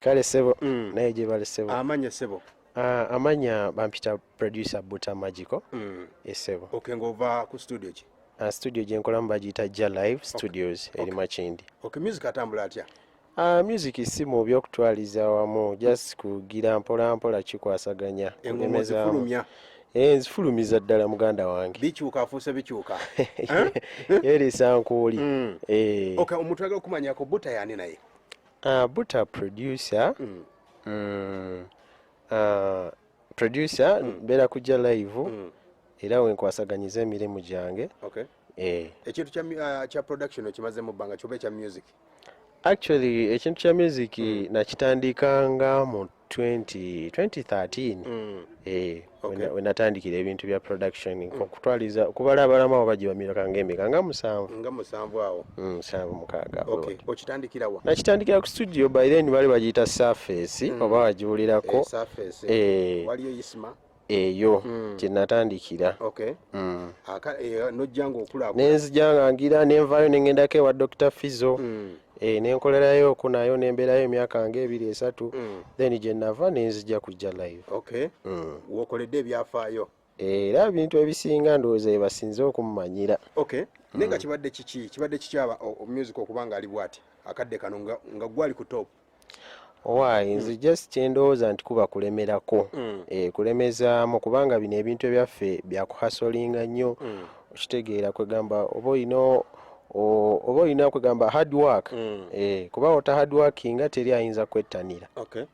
Kale sebo naye gye bale sebo. Amanya sebo. Amanya bampita producer Buta Magical. Sebo. Okay, ngova ku studio ki? Studio gye nkolamu bagiyita Jja Live Studios eri Makindi. Okay, music atambula atya? Music si mu byokutwaliza wamu, just kugira mpola mpola kikwasaganya. Engoma zifulumya. Nzifulumiza ddala muganda wange. Bikyuka afuuse bikyuka. Yerisa nkuuli. Okay, omuntu agala okumanyako Buta yani naye? Buta producer. Producer beera kujja live era wenkwasaganyiza emirimu gyange. Okay. Ekintu kya production okimaze mu bbanga kyoba ekya music? Actually ekintu kya music nakitandikanga mu 2013. When natandikira ebintu bya production okutwaliza okubala abalama bagiba miraka ng'emeka nga musanvu awo. 7 mukaaga. Okay, okitandikira wa? Nakitandikira ku studio by then bali bagiyita Surface oba wagiwulirako. Surface. Waliyo Isma? Eyo gye natandikira. Okay. Nojjanga okula. Nenzijanga ngira nenvayo nengendako ewa Dr. Fizo. Nenkolerayo okunayo nembeerayo emyaka nga 2-3. Then gye nava nenzija kujja live. Okay. Wokoledde ebyafaayo. Era ebintu ebisinga ndowooza basinze okumumanyira. Okay. Nenga kibadde kiki aba music okubanga ali bwati akadde kano nga gwali ku top? Why nze just kyendowooza nti kuba kulemerako. Kulemezaamu kubanga bino ebintu ebyaffe byakuhasolinga nnyo. Okitegeera kwegamba oba olina kwegamba hard work. Kuba ota hard working teri ayinza kwettanira. Okay.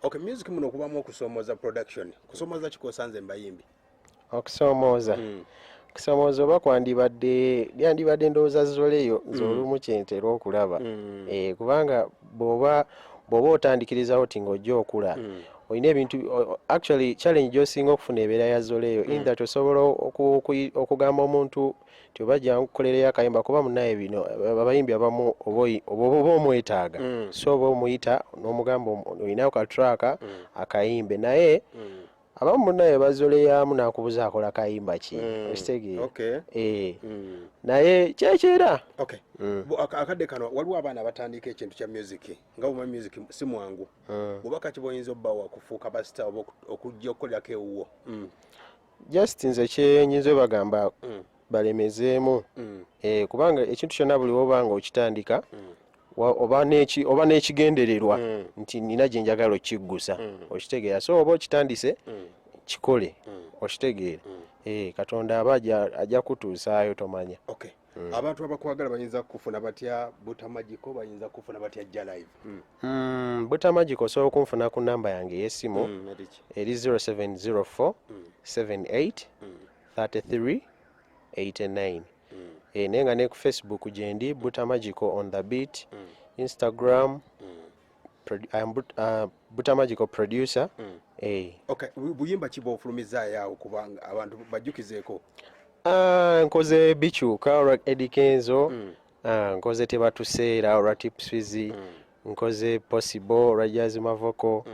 Okay, music muno kubamu okusomooza production. Kusomooza kikosanze mbayimbi? Okusomooza oba lyandibadde ndowooza zoleyo z'olumu kyentera okulaba. Kubanga bw'oba otandikirizawo ti ng'ojja okula olina ebintu actually challenge gy'osinga okufuna ebeera ya zoleyo in that osobola okugamba omuntu ti oba jankukolereyo akayimba kuba munaye bino abayimbi abamu oba omwetaaga so oba omuyita n'omugamba olinayo katraka akayimbe naye abamu munaye bazoleyamu n'akubuza akola kayimba ki okitegeera. Naye kyekyeera. Okay. Akadde kano waliwo abaana abatandika ekintu kya music nga buma music si mwangu. Bubaka kiboyinza obbawa kufuuka basita oba okujja okukolerako ewuwo? Just nze kyenyinza bagamba balemezeemu. Kubanga ekintu kyonna buli wobanga okitandika oba n'ekigendererwa nti nina gye njagala okiggusa okitegeera. So oba okitandise kikole okitegeera. Katonda aba ajja kutuusaayo tomanya. Okay. Abantu abakwagala bayinza kufuna batya Buta Magical, bayinza kufuna batya Jja Live? Buta Magical osobola okunfuna ku namba yange y'essimu eri 0704 78 33 89. Naye nga ne ku Facebook gyendi Buta Magical on the beat. Instagram I am Buta Magical producer. Okay, buyimba kiba ofulumiza yawo kubanga abantu bajjukizeeko? Nkoze bikyuka olwa Eddie Kenzo, nkoze tebatuseera olwa Tipswizi, nkoze Possible olwa Jazz Mavoko,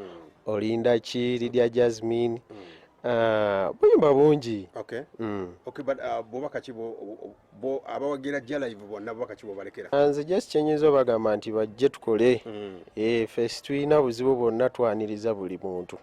Olinda ki Lydia Jasmine. Buyimba bungi. Okay. Okay, but bubaka kibo abawagira Jja Live bonna bubaka kibo balekera? Nze just kyenyinza obagamba nti bajje tukole. Ffe tulina buzibu bwonna twaniriza buli muntu.